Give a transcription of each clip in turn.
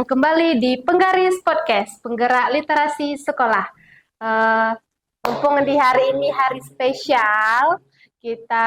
datang kembali di Penggaris Podcast, penggerak literasi sekolah. Eh, Mumpung di hari ini hari spesial, kita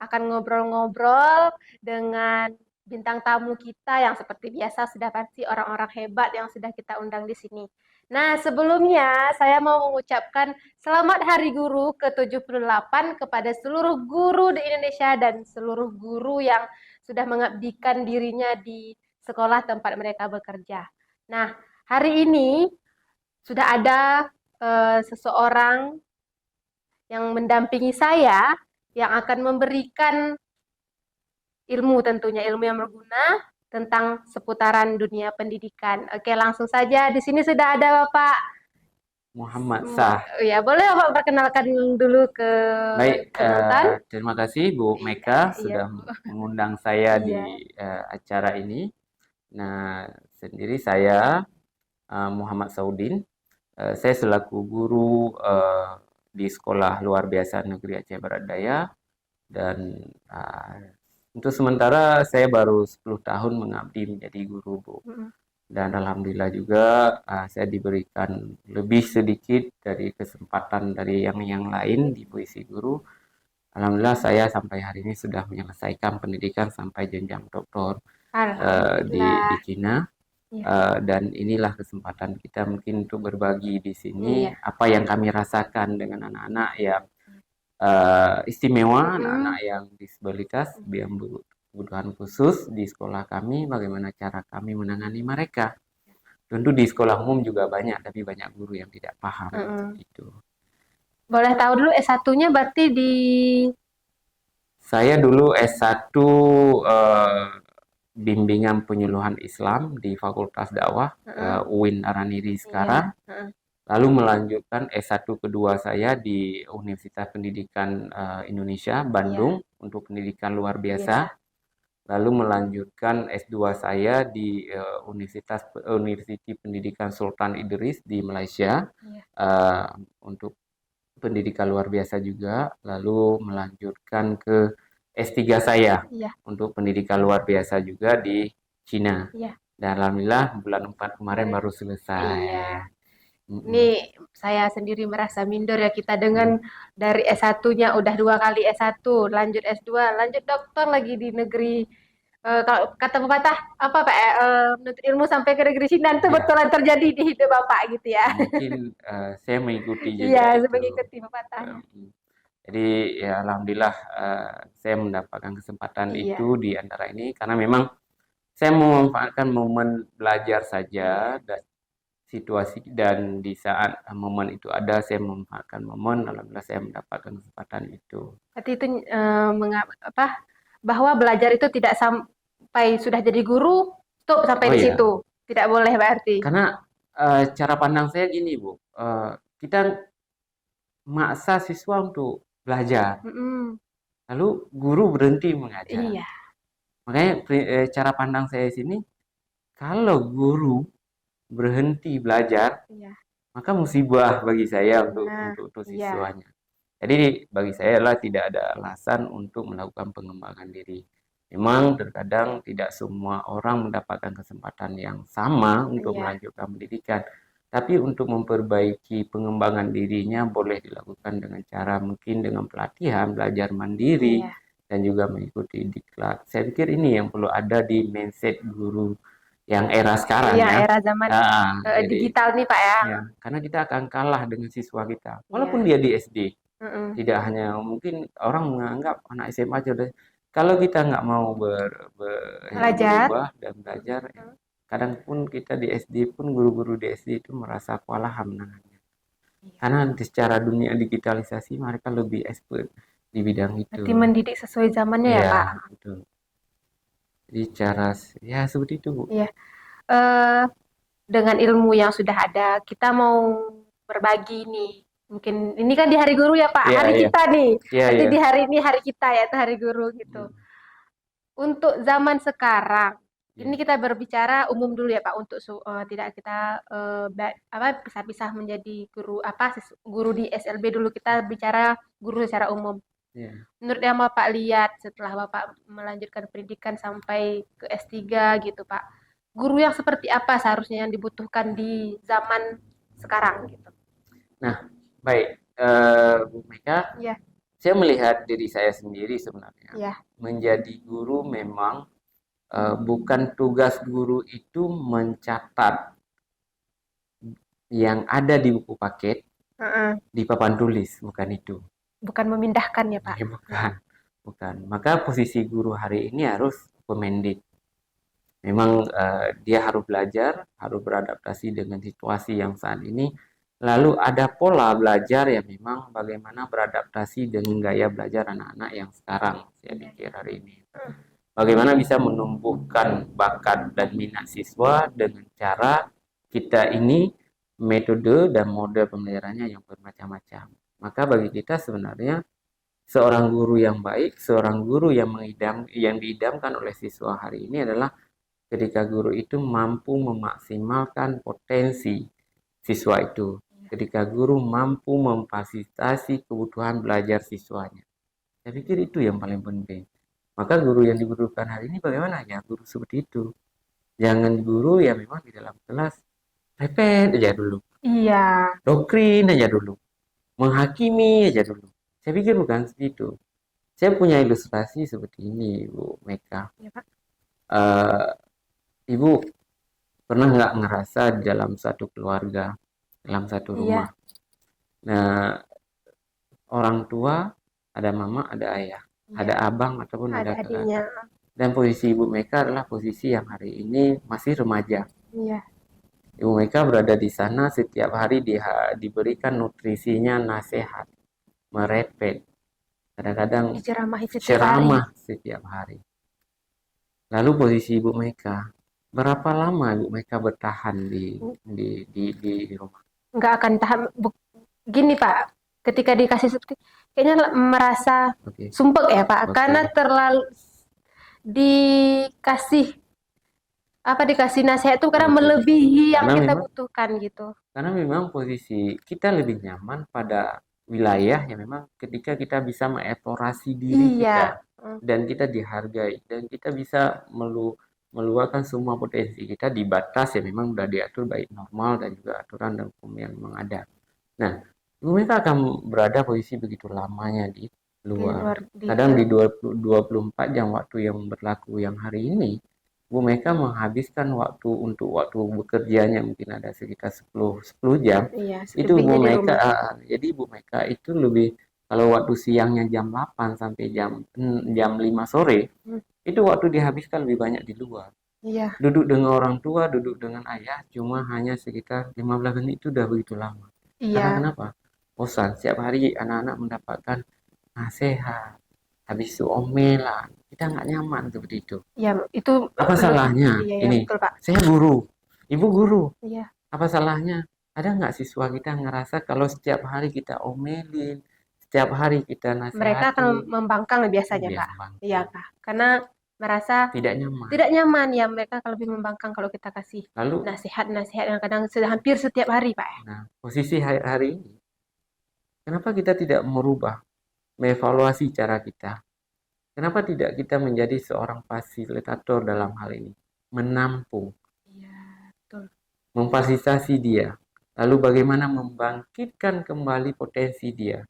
akan ngobrol-ngobrol dengan bintang tamu kita yang seperti biasa sudah pasti orang-orang hebat yang sudah kita undang di sini. Nah, sebelumnya saya mau mengucapkan selamat Hari Guru ke-78 kepada seluruh guru di Indonesia dan seluruh guru yang sudah mengabdikan dirinya di sekolah tempat mereka bekerja. Nah, hari ini sudah ada seseorang yang mendampingi saya yang akan memberikan ilmu, tentunya ilmu yang berguna tentang seputaran dunia pendidikan. Oke, langsung saja. Di sini sudah ada Bapak. Muhammad Sah. Ya, boleh Bapak perkenalkan dulu ke Baik, penonton? terima kasih Bu Meka Iya, sudah Bu. mengundang saya Iya. di acara ini. Nah, sendiri saya Muhammad Saudin. Saya selaku guru di Sekolah Luar Biasa Negeri Aceh Barat Daya dan untuk sementara saya baru 10 tahun mengabdi menjadi guru, Bu. Dan alhamdulillah juga saya diberikan lebih sedikit dari kesempatan dari yang lain di puisi guru. Alhamdulillah saya sampai hari ini sudah menyelesaikan pendidikan sampai jenjang doktor di Alhamdulillah. Cina. Iya. Dan inilah kesempatan kita mungkin untuk berbagi di sini Iya. apa yang kami rasakan dengan anak-anak yang istimewa, anak-anak yang disabilitas, yang kebutuhan khusus di sekolah kami, bagaimana cara kami menangani mereka. Tentu di sekolah umum juga banyak, tapi banyak guru yang tidak paham itu. Boleh tahu dulu S1-nya berarti di Saya dulu S1 bimbingan penyuluhan Islam di Fakultas Dakwah UIN Araniri sekarang. Lalu melanjutkan S1 kedua saya di Universitas Pendidikan Indonesia Bandung untuk pendidikan luar biasa. Lalu melanjutkan S2 saya di Universiti Pendidikan Sultan Idris di Malaysia untuk pendidikan luar biasa juga. Lalu melanjutkan ke S3 saya untuk pendidikan luar biasa juga di Cina. Dan alhamdulillah bulan 4 kemarin baru selesai. Ini saya sendiri merasa minder ya, kita dengan dari S1-nya udah 2 kali S1, lanjut S2, lanjut dokter lagi di negeri. Kalau kata pepatah apa Pak, menuntut ilmu sampai ke negeri Cina itu betulan terjadi di hidup Bapak gitu ya. Mungkin saya mengikuti juga Iya, itu. mengikuti pepatahnya. Jadi ya alhamdulillah saya mendapatkan kesempatan itu di antara ini karena memang saya memanfaatkan momen belajar saja dan situasi, dan di saat momen itu ada saya memanfaatkan momen, alhamdulillah saya mendapatkan kesempatan itu. Berarti itu bahwa belajar itu tidak sampai sudah jadi guru, stop sampai di situ. Tidak boleh berarti. Karena cara pandang saya gini, Bu. Kita maksa siswa untuk belajar. Lalu guru berhenti mengajar. Makanya cara pandang saya di sini, kalau guru berhenti belajar, maka musibah bagi saya untuk siswanya. Jadi bagi saya adalah tidak ada alasan untuk melakukan pengembangan diri. Memang terkadang tidak semua orang mendapatkan kesempatan yang sama untuk melanjutkan pendidikan. Tapi untuk memperbaiki pengembangan dirinya boleh dilakukan dengan cara mungkin dengan pelatihan, belajar mandiri, dan juga mengikuti diklat. Saya pikir ini yang perlu ada di mindset guru yang era sekarang era zaman digital nih Pak ya. Karena kita akan kalah dengan siswa kita. Walaupun dia di SD. Tidak hanya mungkin orang menganggap anak SMA aja. Kalau kita nggak mau berubah dan belajar, kadang pun kita di SD pun guru-guru di SD itu merasa kewalahan menangannya. Karena secara dunia digitalisasi mereka lebih expert di bidang itu. Berarti mendidik sesuai zamannya ya Pak. Betul. Jadi cara seperti itu Bu. Iya. Dengan ilmu yang sudah ada, kita mau berbagi nih. Mungkin ini kan di hari guru ya Pak, hari kita nih. Jadi di hari ini hari kita ya, itu hari guru gitu. Untuk zaman sekarang, ini kita berbicara umum dulu ya Pak, untuk tidak kita pisah-pisah menjadi guru di SLB dulu, kita bicara guru secara umum. Menurut yang Bapak lihat setelah Bapak melanjutkan pendidikan sampai ke S3 gitu Pak, guru yang seperti apa seharusnya yang dibutuhkan di zaman sekarang gitu. Nah, baik, Bu Mega, Ya, saya melihat diri saya sendiri sebenarnya. ya. Menjadi guru memang bukan tugas guru itu mencatat yang ada di buku paket di papan tulis, bukan itu. Bukan memindahkan ya Pak. Ya, bukan. Maka posisi guru hari ini harus open-minded. Memang dia harus belajar, harus beradaptasi dengan situasi yang saat ini. Lalu ada pola belajar yang memang bagaimana beradaptasi dengan gaya belajar anak-anak yang sekarang, saya pikir hari ini. Bagaimana bisa menumbuhkan bakat dan minat siswa dengan cara kita ini metode dan model pembelajarannya yang bermacam-macam. Maka bagi kita sebenarnya seorang guru yang baik, seorang guru yang diidamkan oleh siswa hari ini adalah ketika guru itu mampu memaksimalkan potensi siswa itu. Ketika guru mampu memfasilitasi kebutuhan belajar siswanya. Saya pikir itu yang paling penting. Maka guru yang dibutuhkan hari ini bagaimana ya? Guru seperti itu. Jangan guru yang memang di dalam kelas repet aja dulu. Iya. Doktrin aja dulu. Menghakimi aja dulu. Saya pikir bukan seperti itu. Saya punya ilustrasi seperti ini, Bu Meka. Ya, Pak. Ibu pernah nggak ngerasa di dalam satu keluarga, dalam satu rumah? Nah, orang tua, ada mama, ada ayah, ada abang ataupun ada kakak. Dan posisi Ibu Meka adalah posisi yang hari ini masih remaja. Iya. Ibu Meka berada di sana setiap hari diberikan nutrisinya, nasihat, merepet. Kadang-kadang ceramah setiap hari. Lalu posisi Ibu Meka, berapa lama Ibu Meka bertahan di rumah? Nggak akan tahan. Gini Pak, ketika dikasih seperti, kayaknya merasa sumpek ya Pak, karena terlalu dikasih nasihat itu karena melebihi yang kita butuhkan gitu. Karena memang posisi kita lebih nyaman pada wilayah yang memang ketika kita bisa mengeksplorasi diri kita dan kita dihargai dan kita bisa meluapkan semua potensi kita di batas yang memang sudah diatur baik normal dan juga aturan dan hukum yang memang ada. Nah, Ibu Meka akan berada posisi begitu lamanya di luar. Kadang di 24 jam waktu yang berlaku yang hari ini, Bu Meka menghabiskan waktu untuk waktu bekerjanya mungkin ada sekitar 10 jam. Iya, itu Bu Meka jadi Bu Meka itu lebih, kalau waktu siangnya jam 8 sampai jam 5 sore, itu waktu dihabiskan lebih banyak di luar. Iya. Duduk dengan orang tua, duduk dengan ayah cuma hanya sekitar 15 menit itu udah begitu lama. Iya. Karena kenapa? Bosan, setiap hari anak-anak mendapatkan nasihat, habis itu omelan, kita nggak nyaman seperti itu. Ya, itu apa salahnya? Ini, betul, Pak. Saya guru, Ibu guru. Iya. Apa salahnya? Ada nggak siswa kita ngerasa kalau setiap hari kita omelin, setiap hari kita nasihati? Mereka akan membangkang biasanya, Pak. Iya, Kak. Karena merasa tidak nyaman ya, mereka lebih membangkang kalau kita kasih nasihat-nasihat yang kadang hampir setiap hari, Pak. Nah, posisi hari ini, kenapa kita tidak merubah, mengevaluasi cara kita? Kenapa tidak kita menjadi seorang fasilitator dalam hal ini? Menampung. Iya, betul. Memfasilitasi dia. Lalu bagaimana membangkitkan kembali potensi dia.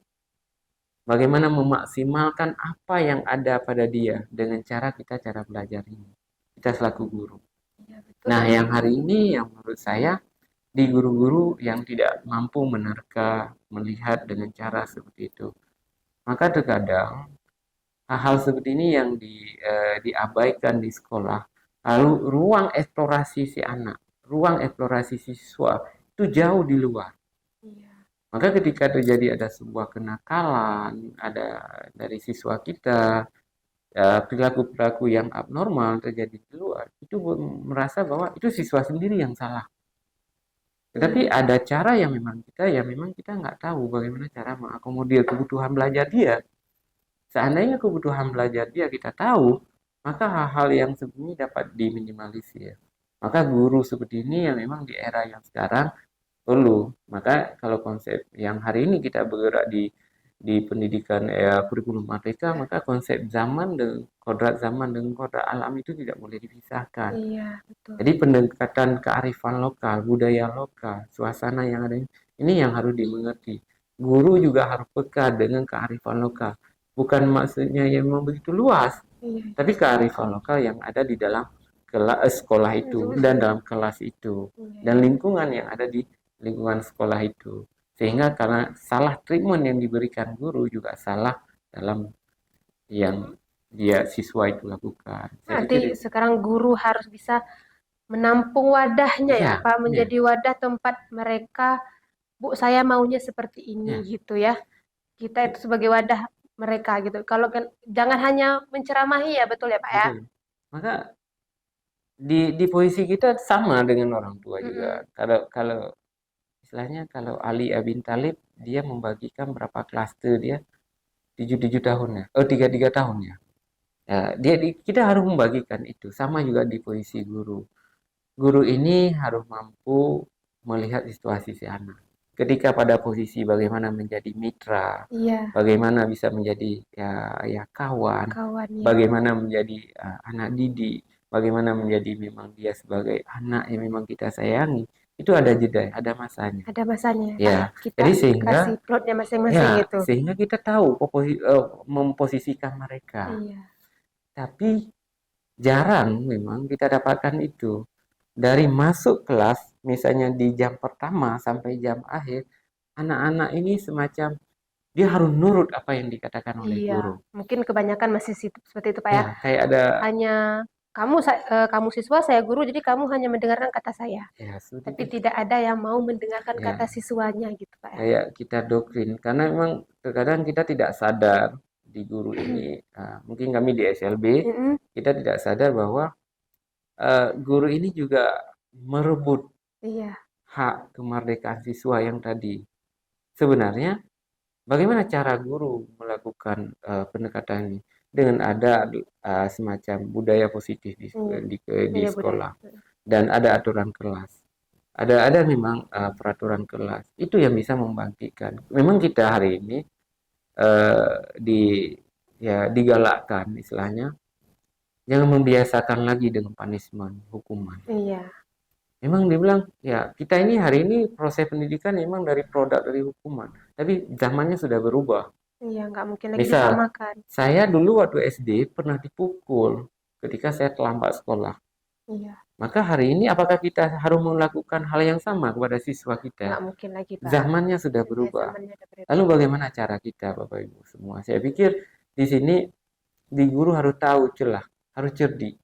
Bagaimana memaksimalkan apa yang ada pada dia dengan cara belajar ini. Kita selaku guru. Ya, betul. Nah, yang hari ini yang menurut saya di guru-guru yang tidak mampu menerka, melihat dengan cara seperti itu. Maka terkadang hal-hal seperti ini yang diabaikan di sekolah. Lalu ruang eksplorasi si anak, ruang eksplorasi siswa itu jauh di luar. Maka ketika terjadi ada sebuah kenakalan, ada dari siswa kita, perilaku-perilaku yang abnormal terjadi di luar, itu merasa bahwa itu siswa sendiri yang salah. Tetapi ada cara yang memang kita nggak tahu bagaimana cara mengakomodir kebutuhan belajar dia. Seandainya kebutuhan belajar dia kita tahu, maka hal-hal yang seperti ini dapat diminimalisir. Maka guru seperti ini yang memang di era yang sekarang perlu. Maka kalau konsep yang hari ini kita bergerak di di pendidikan kurikulum merdeka, maka konsep zaman dan kodrat zaman dengan kodrat alam itu tidak boleh dipisahkan. Iya, betul. Jadi pendekatan kearifan lokal, budaya lokal, suasana yang ada ini yang harus dimengerti. Guru juga harus peka dengan kearifan lokal. Bukan maksudnya yang memang begitu luas, Iya. tapi kearifan lokal yang ada di dalam sekolah itu dan dalam kelas itu dan lingkungan yang ada di lingkungan sekolah itu. Sehingga karena salah treatment yang diberikan guru juga salah dalam yang dia siswa itu lakukan. Berarti sekarang guru harus bisa menampung wadahnya ya, Pak, menjadi wadah tempat mereka, Bu, saya maunya seperti ini gitu ya. Kita itu sebagai wadah mereka gitu. Kalau kan jangan hanya menceramahi ya, betul ya, Pak ya? Maka di posisi kita sama dengan orang tua juga. Kalau istilahnya kalau Ali bin Thalib dia membagikan berapa klaster dia 7 tahun ya, 3 tahun ya. Kita harus membagikan itu. Sama juga di posisi guru. Guru ini harus mampu melihat situasi si anak. Ketika pada posisi bagaimana menjadi mitra, bagaimana bisa menjadi kawan, bagaimana menjadi anak didik, bagaimana menjadi memang dia sebagai anak yang memang kita sayangi. Itu ada jeda, ada masanya. Ada masanya. Ya, kita jadi sehingga kasih plotnya masing-masing itu. Sehingga kita tahu memposisikan mereka. Iya. Tapi jarang memang kita dapatkan itu. Dari masuk kelas, misalnya di jam pertama sampai jam akhir, anak-anak ini semacam dia harus nurut apa yang dikatakan oleh guru. Mungkin kebanyakan masih seperti itu, Pak ya. Kayak ada hanya kamu siswa, saya guru, jadi kamu hanya mendengarkan kata saya. Tapi tidak ada yang mau mendengarkan kata siswanya gitu, Pak ya. Kayak kita doktrin, karena memang terkadang kita tidak sadar di guru ini, mungkin kami di SLB, kita tidak sadar bahwa guru ini juga merebut hak kemerdekaan siswa yang tadi. Sebenarnya bagaimana cara guru melakukan pendekatan ini? Dengan ada semacam budaya positif di sekolah dan ada aturan kelas. Ada memang peraturan kelas. Itu yang bisa membangkitkan. Memang kita hari ini digalakkan istilahnya. Jangan membiasakan lagi dengan punishment, hukuman. Iya. Memang dibilang, ya kita ini hari ini proses pendidikan memang dari produk dari hukuman. Tapi zamannya sudah berubah. Iya, nggak mungkin lagi disamakan. Saya dulu waktu SD pernah dipukul ketika saya terlambat sekolah. Iya. Maka hari ini apakah kita harus melakukan hal yang sama kepada siswa kita? Nggak mungkin lagi, Pak. Zamannya sudah berubah. Lalu bagaimana cara kita, Bapak Ibu semua? Saya pikir di sini di guru harus tahu celah. Harus cerdik.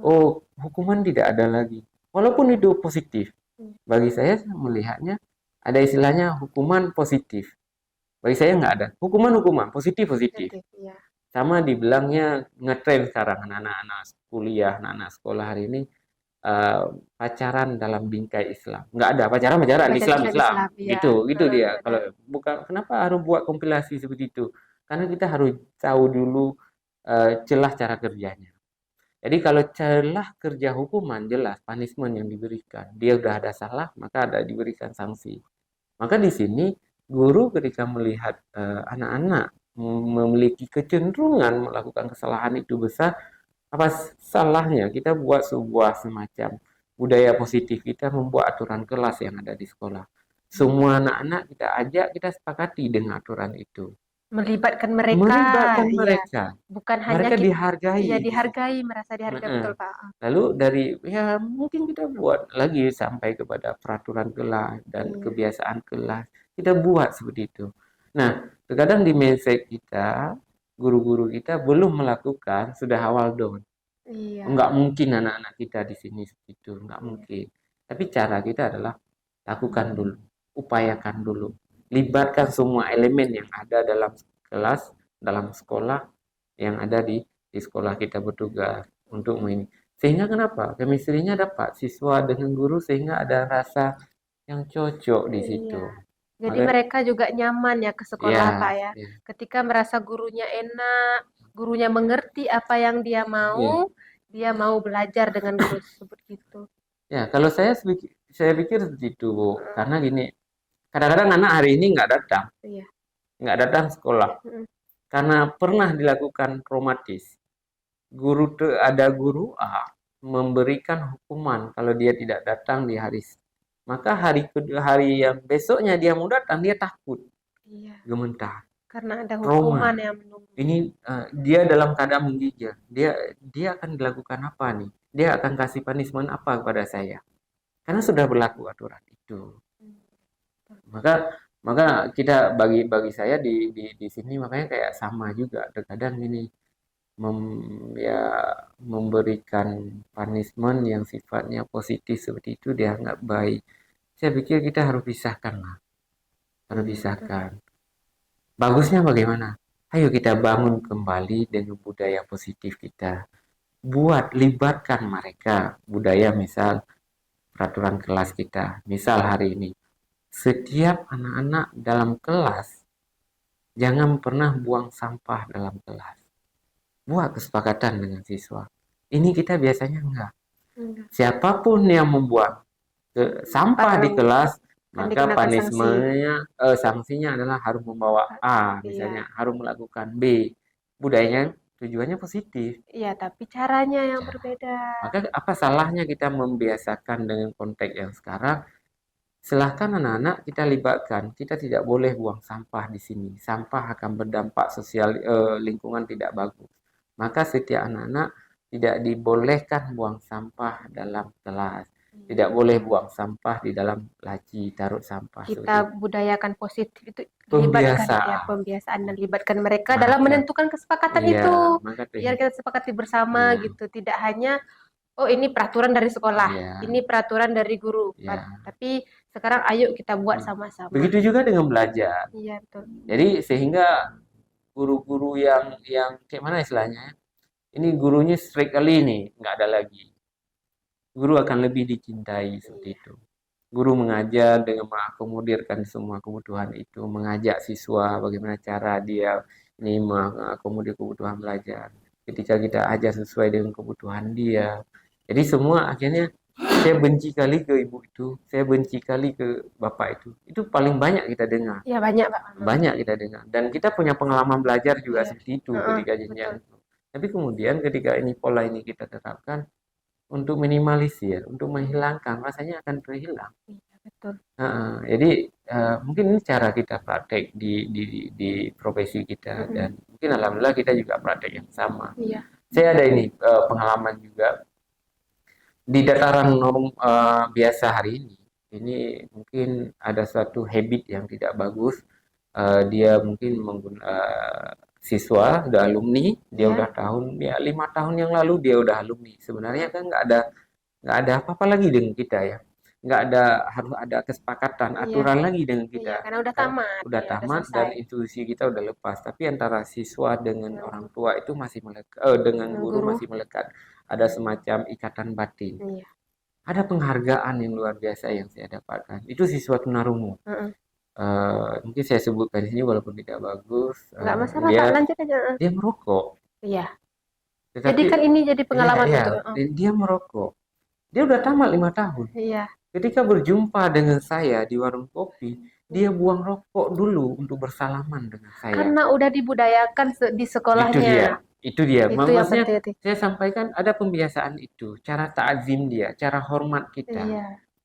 Oh, hukuman tidak ada lagi. Walaupun itu positif. Bagi saya melihatnya ada istilahnya hukuman positif. Bagi saya nggak ada. Hukuman positif. Sama dibilangnya ngetren sekarang anak-anak kuliah, anak-anak sekolah hari ini pacaran dalam bingkai Islam. Nggak ada pacaran Islam. Gitu dia. Kalau bukan kenapa harus buat kompilasi seperti itu? Karena kita harus tahu dulu celah cara kerjanya. Jadi kalau celah kerja hukuman jelas punishment yang diberikan. Dia udah ada salah maka ada diberikan sanksi. Maka di sini guru ketika melihat anak-anak memiliki kecenderungan melakukan kesalahan itu besar, apa salahnya kita buat sebuah semacam budaya positif, kita membuat aturan kelas yang ada di sekolah. Semua anak-anak kita ajak, kita sepakati dengan aturan itu. Melibatkan mereka. Bukan hanya mereka dihargai. Iya, dihargai, merasa dihargai, betul, Pak. Lalu mungkin kita buat lagi sampai kepada peraturan kelas dan kebiasaan kelas. Kita buat seperti itu. Nah, terkadang di mindset kita, guru-guru kita belum melakukan, sudah awal down. Enggak mungkin anak-anak kita di sini seperti itu, enggak mungkin. Tapi cara kita adalah lakukan dulu, upayakan dulu. Libatkan semua elemen yang ada dalam kelas, dalam sekolah yang ada di sekolah kita bertugas untuk ini. Sehingga kenapa? Chemistry-nya dapat siswa dengan guru sehingga ada rasa yang cocok di situ. Jadi mereka juga nyaman ya ke sekolah, Pak ya. Ketika merasa gurunya enak, gurunya mengerti apa yang dia mau, dia mau belajar dengan guru tersebut gitu. Ya, kalau saya pikir seperti itu, Bu. Karena gini, kadang-kadang anak hari ini nggak datang. nggak datang sekolah karena pernah dilakukan traumatis. Ada guru A memberikan hukuman kalau dia tidak datang di hari, maka hari yang besoknya dia mau datang, dia takut, gemetar, karena ada trauma. hukuman yang menunggu. Ini dia dalam keadaan menggigil. Dia akan dilakukan apa nih? Dia akan kasih punishment apa kepada saya? Karena sudah berlaku aturan itu. Maka kita bagi saya di sini makanya kayak sama juga. Terkadang ini memberikan punishment yang sifatnya positif seperti itu dianggap baik. Saya pikir kita harus pisahkan lah. Harus pisahkan. Bagusnya bagaimana? Ayo kita bangun kembali dengan budaya positif kita. Libatkan mereka. Budaya misal peraturan kelas kita. Misal hari ini. Setiap anak-anak dalam kelas jangan pernah buang sampah dalam kelas. Buat kesepakatan dengan siswa. Ini kita biasanya enggak. Siapapun yang membuat sampah di kelas, maka punishment-nya, sanksinya adalah harus membawa A, misalnya harus melakukan B. Budayanya tujuannya positif. Iya, tapi caranya yang berbeda. Maka apa salahnya kita membiasakan dengan konteks yang sekarang? Silahkan anak-anak kita libatkan. Kita tidak boleh buang sampah di sini. Sampah akan berdampak sosial, lingkungan tidak bagus. Maka setiap anak-anak tidak dibolehkan buang sampah dalam kelas. Tidak boleh buang sampah di dalam laci, taruh sampah. Kita budayakan positif itu, pembiasaan dan libatkan mereka dalam menentukan kesepakatan itu. Biar kita sepakati bersama gitu. Tidak hanya ini peraturan dari sekolah, ini peraturan dari guru. Tapi sekarang ayo kita buat sama-sama. Begitu juga dengan belajar. Iya, betul. Jadi sehingga guru-guru yang kayak mana istilahnya? Ini gurunya strict kali nih, nggak ada lagi. Guru akan lebih dicintai seperti itu. Guru mengajar dengan mengakomodirkan semua kebutuhan itu, mengajak siswa bagaimana cara dia ini mengakomodir kebutuhan belajar. Ketika kita ajar sesuai dengan kebutuhan dia. Jadi semua akhirnya saya benci kali ke ibu itu, saya benci kali ke bapak itu. Itu paling banyak kita dengar. Iya, banyak, Pak. Banyak kita dengar. Dan kita punya pengalaman belajar juga seperti itu ketika jenjang itu. Tapi kemudian ketika ini pola ini kita tetapkan untuk minimalisir, untuk menghilangkan, rasanya akan terhilang. Iya, betul. Jadi mungkin ini cara kita praktek di profesi kita dan mungkin alhamdulillah kita juga praktek yang sama. Iya. Saya ada ini pengalaman juga di dataran norm biasa hari ini mungkin ada suatu habit yang tidak bagus. Dia mungkin siswa udah alumni, dia udah 5 tahun yang lalu dia udah alumni. Sebenarnya kan nggak ada apa-apa lagi dengan kita ya, nggak harus ada kesepakatan aturan lagi dengan kita. Karena udah tamat, dan institusi kita udah lepas. Tapi antara siswa dengan orang tua itu masih melekat, dengan guru masih melekat. Ada semacam ikatan batin. Ada penghargaan yang luar biasa yang saya dapatkan. Itu siswa tunarungu. Mungkin saya sebutkan di sini walaupun tidak bagus. Nggak masalah, Pak, lanjut aja. Dia merokok. Iya. Jadi kan ini jadi pengalaman itu. Dia merokok. Dia udah tamat 5 tahun. Iya. Ketika berjumpa dengan saya di warung kopi, dia buang rokok dulu untuk bersalaman dengan saya. Karena udah dibudayakan di sekolahnya. Itu dia. Maksudnya saya sampaikan ada pembiasaan itu, cara ta'zim dia, cara hormat kita.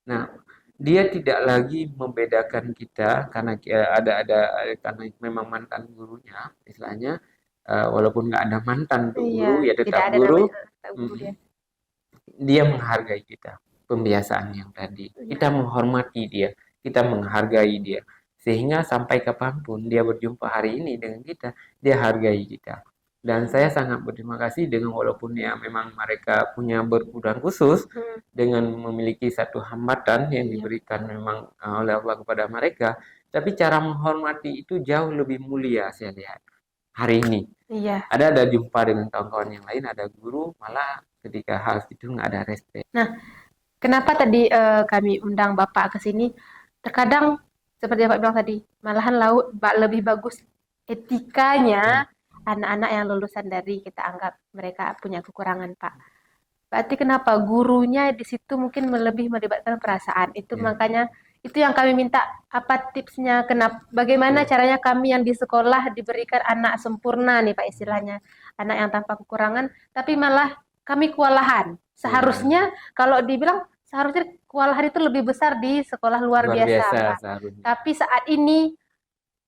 Nah, dia tidak lagi membedakan kita karena karena memang mantan gurunya, istilahnya walaupun nggak ada mantan guru ya tetap guru. Dia menghargai kita, pembiasaan yang tadi. Kita menghormati dia, kita menghargai dia. Sehingga sampai kapanpun dia berjumpa hari ini dengan kita, dia hargai kita. Dan saya sangat berterima kasih dengan walaupun ya memang mereka punya berkebutuhan khusus dengan memiliki satu hambatan yang diberikan memang oleh Allah kepada mereka, tapi cara menghormati itu jauh lebih mulia saya lihat hari ini. Ada jumpa dengan kawan-kawan yang lain, ada guru malah ketika hal itu nggak ada respect. Nah, kenapa tadi kami undang Bapak ke sini? Terkadang seperti Bapak bilang tadi, malahan lebih bagus etikanya anak-anak yang lulusan dari kita anggap mereka punya kekurangan, Pak. Berarti kenapa gurunya di situ mungkin lebih melibatkan perasaan itu, makanya Itu yang kami minta, apa tipsnya, bagaimana caranya kami yang di sekolah diberikan anak sempurna nih Pak istilahnya, anak yang tanpa kekurangan, tapi malah kami kewalahan. Seharusnya kalau dibilang seharusnya kewalahan itu lebih besar di sekolah luar luar biasa biasa Pak. seharusnya. Tapi saat ini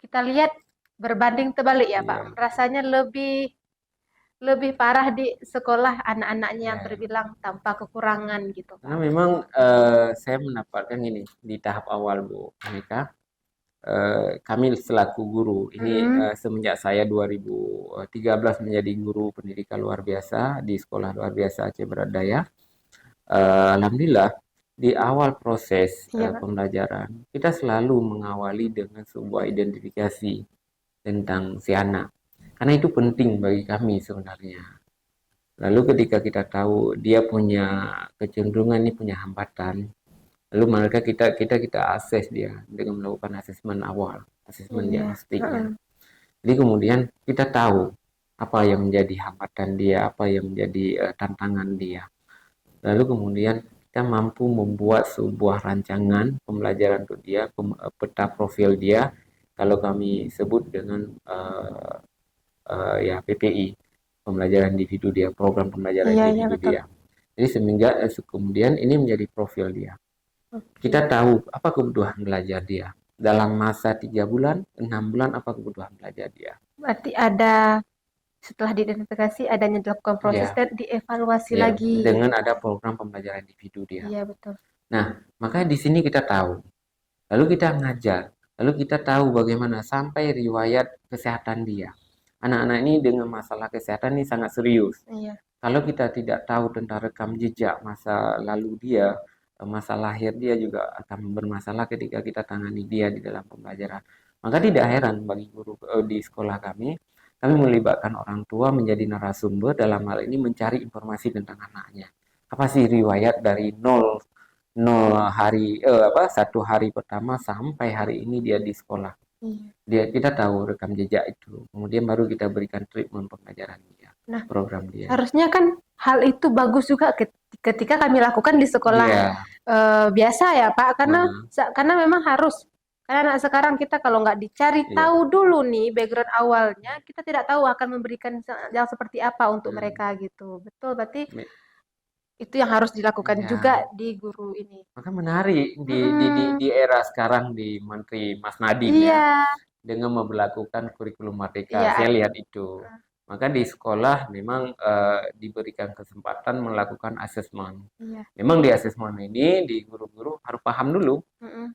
kita lihat berbanding terbalik ya Pak, Iya. rasanya lebih lebih parah di sekolah anak-anaknya yang Ya. terbilang tanpa kekurangan gitu Karena Pak. memang saya mendapatkan ini di tahap awal Bu Monika, kami selaku guru ini semenjak saya 2013 menjadi guru pendidikan luar biasa di sekolah luar biasa Aceh Barat Daya. Alhamdulillah di awal proses Iya Pak. pembelajaran kita selalu mengawali dengan sebuah identifikasi tentang si anak karena itu penting bagi kami sebenarnya. Lalu ketika kita tahu dia punya kecenderungan ini punya hambatan, lalu maka kita akses dia dengan melakukan asesmen awal, asesmen Iya. diagnostiknya. Jadi kemudian kita tahu apa yang menjadi hambatan dia, apa yang menjadi tantangan dia. Lalu kemudian kita mampu membuat sebuah rancangan pembelajaran untuk dia, peta profil dia, kalau kami sebut dengan ya PPI, pembelajaran individu dia, program pembelajaran Iya, iya individu betul. dia. Jadi semenjak kemudian ini menjadi profil dia. Kita tahu apa kebutuhan belajar dia. Dalam masa 3 bulan, 6 bulan apa kebutuhan belajar dia. Berarti ada setelah diidentifikasi adanya dilakukan proses Ya, dan dievaluasi ya, lagi. dengan ada program pembelajaran individu dia. Iya betul. Nah, makanya di sini kita tahu. Lalu kita ngajar. Lalu kita tahu bagaimana sampai riwayat kesehatan dia. Anak-anak ini dengan masalah kesehatan ini sangat serius. Iya. Kalau kita tidak tahu tentang rekam jejak masa lalu dia, masa lahir dia juga akan bermasalah ketika kita tangani dia di dalam pembelajaran. Maka tidak heran bagi guru di sekolah kami melibatkan orang tua menjadi narasumber dalam hal ini mencari informasi tentang anaknya. Apa sih riwayat dari nol hari satu hari pertama sampai hari ini dia di sekolah. Kita tahu rekam jejak itu. Kemudian baru kita berikan treatment pembelajaran dia. Nah, program dia. Harusnya kan hal itu bagus juga ketika kami lakukan di sekolah biasa ya Pak, karena memang harus. Karena anak sekarang kita kalau nggak dicari tahu dulu nih background awalnya, kita tidak tahu akan memberikan yang seperti apa untuk mereka gitu. Betul, berarti itu yang harus dilakukan juga di guru ini. Maka menarik di era sekarang di Menteri Mas Nadiem ya, dengan memperlakukan kurikulum merdeka. Saya lihat itu. Maka di sekolah memang diberikan kesempatan melakukan asesmen. Memang di asesmen ini di guru-guru harus paham dulu.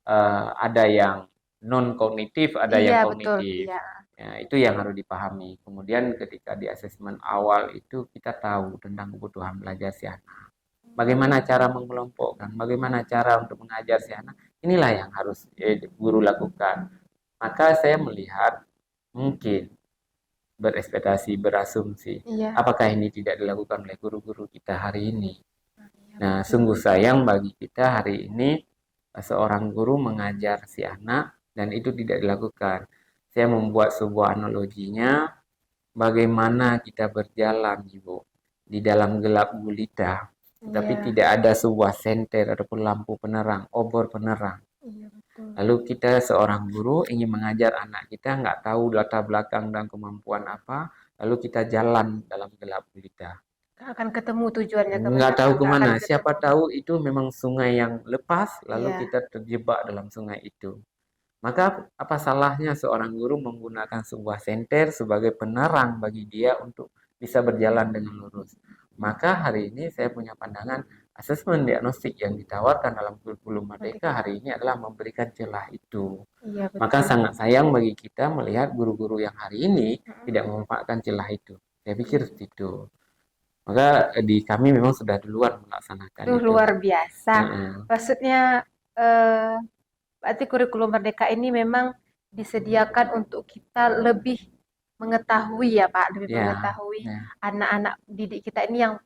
Ada yang non kognitif, ada yang kognitif. Ya, itu yang harus dipahami. Kemudian ketika di asesmen awal itu kita tahu tentang kebutuhan belajar si anak. Bagaimana cara mengelompokkan, bagaimana cara untuk mengajar si anak. Inilah yang harus guru lakukan. Maka saya melihat mungkin berekspektasi, berasumsi, apakah ini tidak dilakukan oleh guru-guru kita hari ini. Nah, sungguh sayang bagi kita hari ini seorang guru mengajar si anak dan itu tidak dilakukan. Saya membuat sebuah analoginya, bagaimana kita berjalan, Ibu, di dalam gelap gulita, tapi tidak ada sebuah senter ataupun lampu penerang, obor penerang. Lalu kita seorang guru ingin mengajar anak kita, nggak tahu latar belakang dan kemampuan apa, lalu kita jalan dalam gelap gulita. Nggak akan ketemu tujuannya kemana. Nggak tahu kemana, siapa tahu itu memang sungai yang lepas, lalu kita terjebak dalam sungai itu. Maka apa salahnya seorang guru menggunakan sebuah senter sebagai penerang bagi dia untuk bisa berjalan dengan lurus. Maka hari ini saya punya pandangan asesmen diagnostik yang ditawarkan dalam kurikulum Merdeka hari ini adalah memberikan celah itu. Maka sangat sayang bagi kita melihat guru-guru yang hari ini tidak memanfaatkan celah itu. Saya pikir seperti itu. Maka di kami memang sudah duluan melaksanakan itu. Luar biasa. Maksudnya berarti kurikulum Merdeka ini memang disediakan untuk kita lebih mengetahui ya Pak, lebih mengetahui anak-anak didik kita ini yang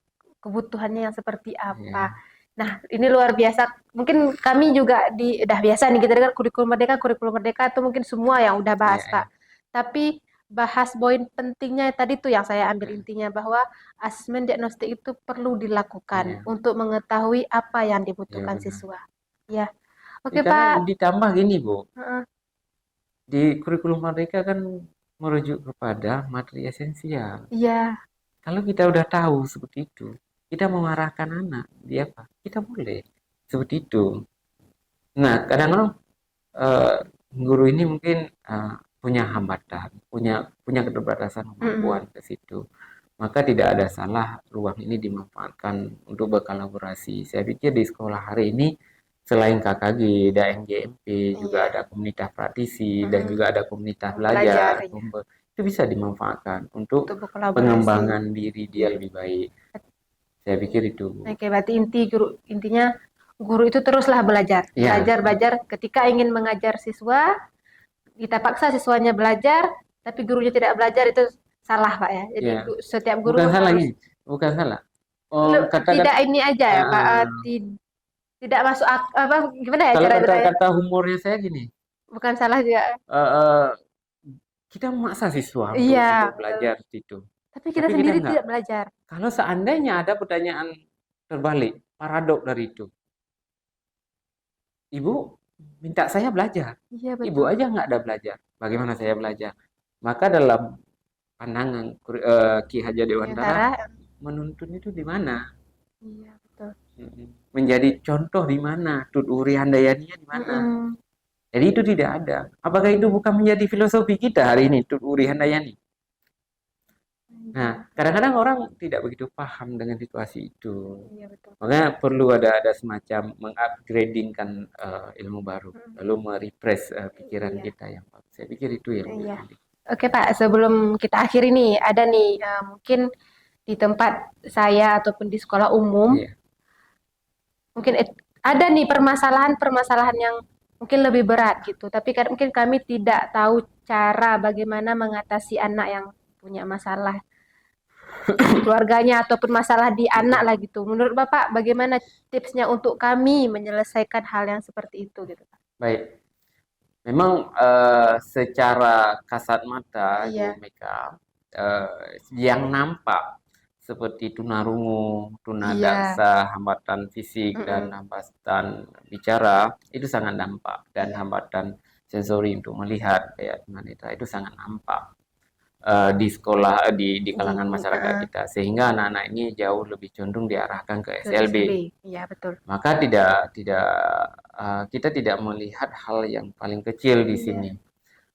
kebutuhannya yang seperti apa. Nah, ini luar biasa. Mungkin kami juga udah biasa nih kita dengar kurikulum Merdeka itu mungkin semua yang udah bahas Pak. Tapi bahas poin pentingnya tadi tuh yang saya ambil intinya bahwa asesmen diagnostik itu perlu dilakukan untuk mengetahui apa yang dibutuhkan siswa. Ya. Oke, Karena Pak. ditambah gini, Bu. Heeh. Di kurikulum Merdeka kan merujuk kepada materi esensial. Iya. Kalau kita udah tahu seperti itu, kita mengarahkan anak, dia apa? Kita boleh seperti itu. Nah, kadang-kadang eh, guru ini mungkin punya hambatan, punya keterbatasan Mm-mm. kemampuan ke situ. Maka tidak ada salah ruang ini dimanfaatkan untuk berkolaborasi. Saya pikir di sekolah hari ini selain KKG, ada NGMP, juga Iya. ada komunitas praktisi dan Mm-mm. juga ada komunitas Belajar belajar. ya Itu bisa dimanfaatkan untuk untuk berkolaborasi. pengembangan diri dia Iya. lebih baik. Saya pikir itu, Bu. Oke, berarti intinya guru itu teruslah belajar, Ya, belajar, belajar. Ketika ingin mengajar siswa, kita paksa siswanya belajar, tapi gurunya tidak belajar itu salah, Pak ya. Jadi ya. setiap Bukan guru salah harus gini, bukan salah. Oh, tidak kata-kata ini aja ya, Pak. Tidak masuk apa gimana ya kalau cara bertanya? kata-kata humornya saya gini, Bukan salah juga. eh, eh, kita memaksa siswa Iya, untuk betul. belajar itu. Tapi kita Tapi kita sendiri enggak. tidak belajar. Kalau seandainya ada pertanyaan terbalik, paradok dari itu. Ibu minta saya belajar. Iya, Ibu betul. aja nggak ada belajar. Bagaimana saya belajar? Maka dalam pandangan Ki Hajar Dewantara, Sementara menuntun itu di mana? iya, betul. Menjadi contoh di mana? Tut Uri Handayaninya di mana? Mm-mm. Jadi itu tidak ada. Apakah itu bukan menjadi filosofi kita hari ini, Tut Uri Handayani? Nah, kadang-kadang orang tidak begitu paham dengan situasi itu. Iya, betul. Makanya perlu ada semacam mengupgradingkan ilmu baru, lalu merefresh pikiran Iya. kita yang baru. Saya pikir itu yang lebih Iya. penting. Oke, Pak, sebelum kita akhiri nih, ada nih mungkin di tempat saya ataupun di sekolah umum, Iya. mungkin ada nih permasalahan-permasalahan yang mungkin lebih berat gitu. Tapi kan mungkin kami tidak tahu cara bagaimana mengatasi anak yang punya masalah di keluarganya ataupun masalah di anak lah gitu. Menurut Bapak, bagaimana tipsnya untuk kami menyelesaikan hal yang seperti itu gitu, Pak? Baik. Memang secara kasat mata, Bu Iya. Mega, yang nampak seperti tunarungu, Iya. tunadaksa, hambatan fisik dan Mm-mm. hambatan bicara itu sangat nampak, dan Iya. hambatan sensori untuk melihat kayak tunanetra itu sangat nampak di sekolah, di kalangan masyarakat kita, sehingga anak-anak ini jauh lebih condong diarahkan ke Ke SLB. SLB. Iya, betul. Maka kita tidak melihat hal yang paling kecil di Iya. sini.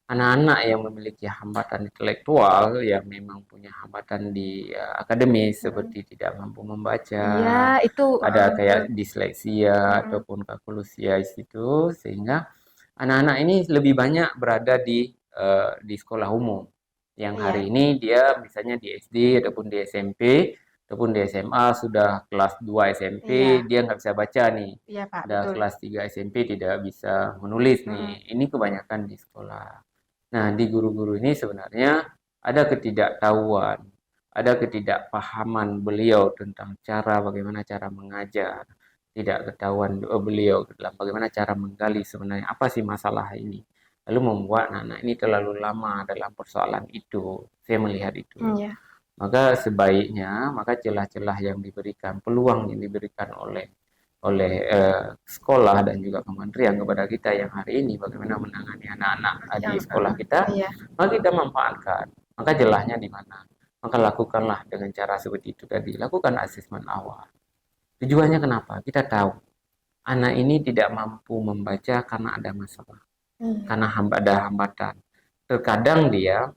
Anak-anak yang memiliki hambatan intelektual, yang memang punya hambatan di akademis seperti tidak mampu membaca, Iya, itu ada kayak betul. disleksia ataupun kalkulusia itu, sehingga anak-anak ini lebih banyak berada di sekolah umum. Yang hari Iya. ini dia misalnya di SD ataupun di SMP ataupun di SMA sudah kelas 2 SMP, Iya. dia nggak bisa baca nih. Iya, Pak, Udah betul. kelas 3 SMP tidak bisa menulis nih. Ini kebanyakan di sekolah. Nah, di guru-guru ini sebenarnya ada ketidaktahuan, ada ketidakpahaman beliau tentang bagaimana cara mengajar, tidak ketahuan beliau dalam bagaimana cara menggali sebenarnya apa sih masalah ini. Lalu membuat anak-anak ini terlalu lama dalam persoalan itu. Saya melihat itu. Iya. Maka celah-celah yang diberikan, peluang yang diberikan oleh oleh sekolah dan juga kementerian kepada kita yang hari ini bagaimana menangani anak-anak di sekolah kita, Iya. maka kita manfaatkan. Maka celahnya di mana? Maka lakukanlah dengan cara seperti itu tadi. Lakukan asesmen awal. Tujuannya kenapa? Kita tahu anak ini tidak mampu membaca karena ada masalah, karena ada hambatan. Terkadang dia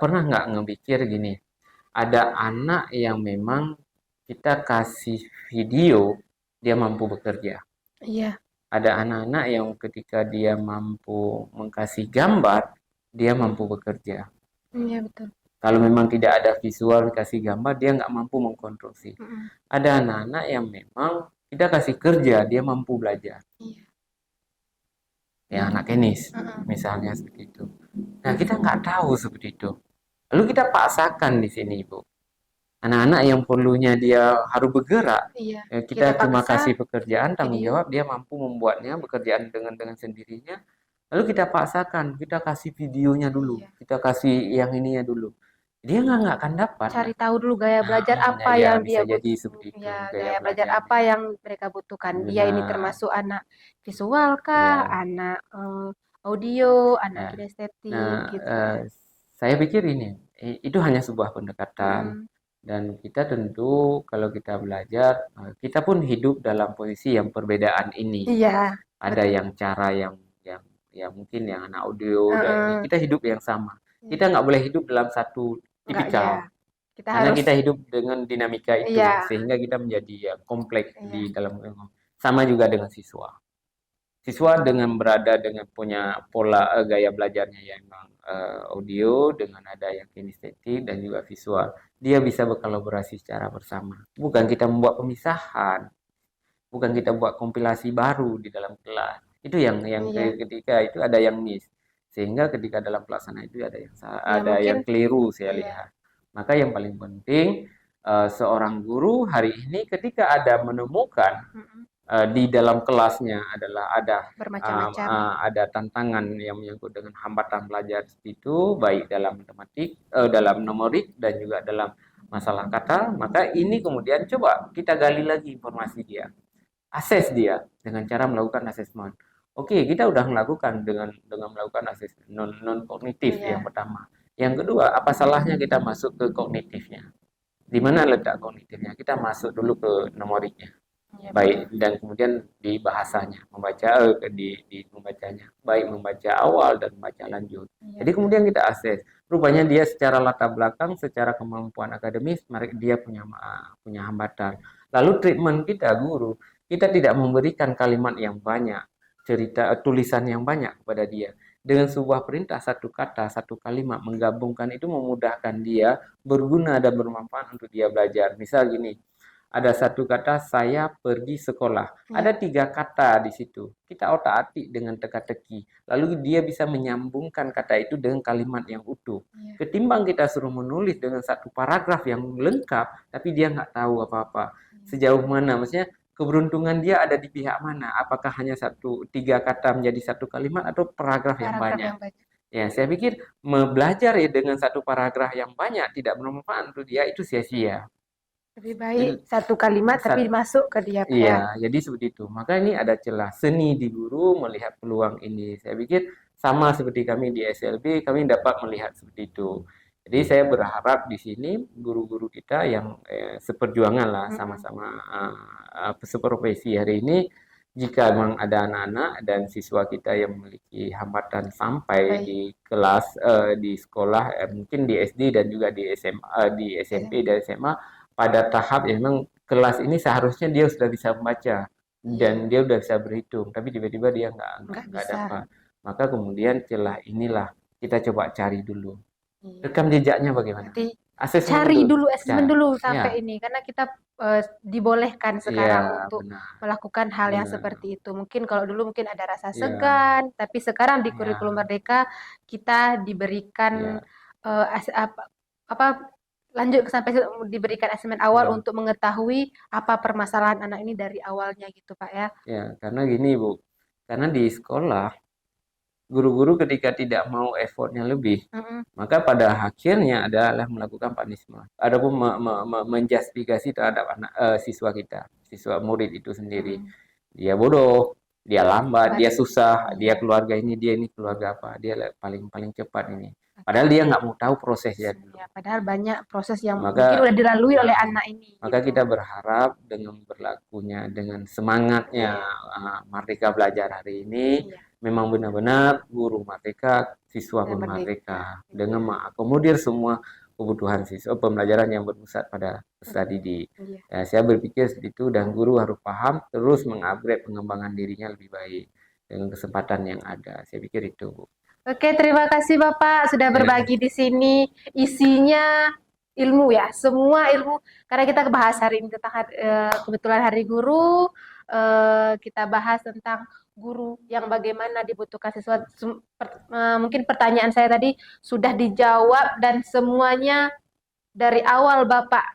pernah nggak ngebikir gini, ada anak yang memang kita kasih video, dia mampu bekerja. Iya. Ada anak-anak yang ketika dia mampu mengkasih gambar, dia mampu bekerja. Iya, betul. Kalau memang tidak ada visual kasih gambar, dia nggak mampu mengkonstruksi. Ada anak-anak yang memang kita kasih kerja, dia mampu belajar. Iya. Ya, anak tenis, misalnya seperti itu. Nah, kita nggak tahu seperti itu. Lalu kita paksakan di sini, Ibu. Anak-anak yang perlunya dia harus bergerak, Iya. kita cuma kasih pekerjaan, tanggung jawab, dia mampu membuatnya pekerjaan dengan sendirinya. Lalu kita paksakan, kita kasih videonya dulu, kita kasih yang ininya dulu. dia nggak akan dapat. Cari tahu dulu gaya belajar apa Ya, yang bisa dia jadi butuh. seperti itu Ya, gaya gaya belajar belajarnya. apa yang mereka butuhkan. Dia ini Benar. termasuk anak visual kah, Ya. anak audio, anak Nah, kinestetik nah, gitu kan. saya pikir ini itu hanya sebuah pendekatan, Mm-mm. dan kita tentu kalau kita belajar, kita pun hidup dalam posisi yang perbedaan ini. Iya, Ada betul. yang cara yang ya mungkin yang anak audio dan ini Heeh. kita hidup yang sama. Kita Iya. nggak boleh hidup dalam satu Enggak ya. tipikal, Kita karena harus kita hidup dengan dinamika itu iya, sehingga kita menjadi ya, kompleks di iya. dalam. Sama juga dengan siswa. Siswa dengan berada dengan punya pola gaya belajarnya yang memang audio dengan ada yang kinestetik dan juga visual, dia bisa berkolaborasi secara bersama. Bukan kita membuat pemisahan, bukan kita buat kompilasi baru di dalam kelas. Itu yang Iya. ketika itu ada yang miss, sehingga ketika dalam pelaksanaan itu ada yang Ya ada mungkin yang keliru saya iya. lihat. Maka yang paling penting, seorang guru hari ini ketika ada menemukan Mm-mm. di dalam kelasnya adalah Bermacam-macam. ada tantangan yang menyangkut dengan hambatan belajar itu, baik dalam matematik, dalam numerik dan juga dalam masalah kata, maka ini kemudian coba kita gali lagi informasi dia, akses dia dengan cara melakukan asesmen. Oke, kita udah melakukan dengan melakukan asesmen non kognitif yang Iya. pertama. Yang kedua, apa salahnya kita masuk ke kognitifnya? Di mana letak kognitifnya? Kita masuk dulu ke nomoriknya, Iya baik, betul. dan kemudian di bahasanya, membaca di membacanya, baik membaca awal dan membaca lanjut. Iya Jadi betul. kemudian kita akses, rupanya dia secara latar belakang, secara kemampuan akademis, dia punya hambatan. Lalu treatment kita guru, kita tidak memberikan kalimat yang banyak, cerita tulisan yang banyak kepada dia. Dengan sebuah perintah, satu kata, satu kalimat, menggabungkan itu memudahkan dia, berguna dan bermanfaat untuk dia belajar. Misal gini, ada satu kata, saya pergi sekolah. Iya. Ada 3 kata di situ. Kita otak-atik dengan teka-teki. Lalu dia bisa menyambungkan kata itu dengan kalimat yang utuh. Iya. Ketimbang kita suruh menulis dengan satu paragraf yang lengkap, tapi dia nggak tahu apa-apa. Sejauh mana, maksudnya keberuntungan dia ada di pihak mana? Apakah hanya 3 kata menjadi satu kalimat atau paragraf yang Paragraf banyak? yang banyak. Ya, saya pikir belajar ya dengan satu paragraf yang banyak tidak bermanfaat untuk dia, itu sia-sia. Lebih baik satu kalimat tapi masuk ke dia Pak ya. Iya, jadi seperti itu. Maka ini ada celah seni di guru melihat peluang ini. Saya pikir sama seperti kami di SLB, kami dapat melihat seperti itu. Jadi saya berharap di sini guru-guru kita yang seperjuangan lah, sama-sama seprofesi hari ini, jika memang ada anak-anak dan siswa kita yang memiliki hambatan sampai di kelas, di sekolah, mungkin di SD dan juga di SMA, di SMP dan SMA, pada tahap yang memang kelas ini seharusnya dia sudah bisa membaca dan dia sudah bisa berhitung, tapi tiba-tiba dia nggak dapat. Maka kemudian celah inilah kita coba cari dulu. Rekam jejaknya bagaimana? Cari dulu asesmen dulu ya. sampai ini, karena kita dibolehkan sekarang Ya, untuk benar. melakukan hal yang seperti itu. Mungkin kalau dulu mungkin ada rasa segan, tapi sekarang di kurikulum Merdeka kita diberikan lanjut sampai diberikan asesmen awal untuk mengetahui apa permasalahan anak ini dari awalnya gitu Pak ya. Ya, karena gini Bu, karena di sekolah guru-guru ketika tidak mau effortnya lebih, maka pada akhirnya adalah melakukan punishment. Adapun menjustifikasi terhadap anak siswa kita, siswa murid itu sendiri. Dia bodoh, dia lambat, dia susah, dia keluarga ini, dia ini keluarga apa, dia paling cepat ini. Padahal dia nggak mau tahu prosesnya dulu. Ya, padahal banyak proses yang mungkin udah dilalui oleh anak ini. Maka kita berharap dengan berlakunya, dengan semangatnya Merdeka Belajar hari ini, memang benar-benar guru merdeka, siswa pun merdeka, dengan mengakomodir semua kebutuhan siswa, pembelajaran yang berpusat pada peserta didik. Ya, saya berpikir seperti itu, dan guru harus paham terus mengupgrade pengembangan dirinya lebih baik dengan kesempatan yang ada. Saya pikir itu, Bu. Oke, terima kasih Bapak sudah berbagi di sini. Isinya ilmu ya, semua ilmu. Karena kita bahas hari ini tentang kebetulan Hari Guru, kita bahas tentang guru yang bagaimana dibutuhkan siswa. Mungkin pertanyaan saya tadi sudah dijawab dan semuanya dari awal Bapak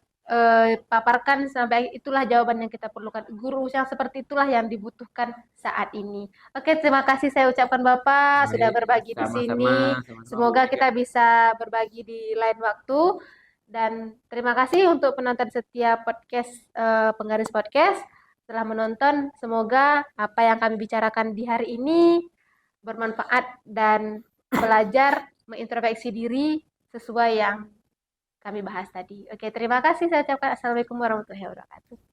paparkan sampai itulah jawaban yang kita perlukan. Guru yang seperti itulah yang dibutuhkan saat ini. Oke, terima kasih saya ucapkan Bapak sudah Baik, berbagi di sama-sama, sini. sama-sama Bu Semoga Mega. kita bisa berbagi di lain waktu. Dan terima kasih untuk penonton setiap podcast Penggaris Podcast telah menonton. Semoga apa yang kami bicarakan di hari ini bermanfaat dan belajar mengintrospeksi diri sesuai yang kami bahas tadi. Oke, terima kasih. Saya ucapkan Assalamualaikum warahmatullahi wabarakatuh.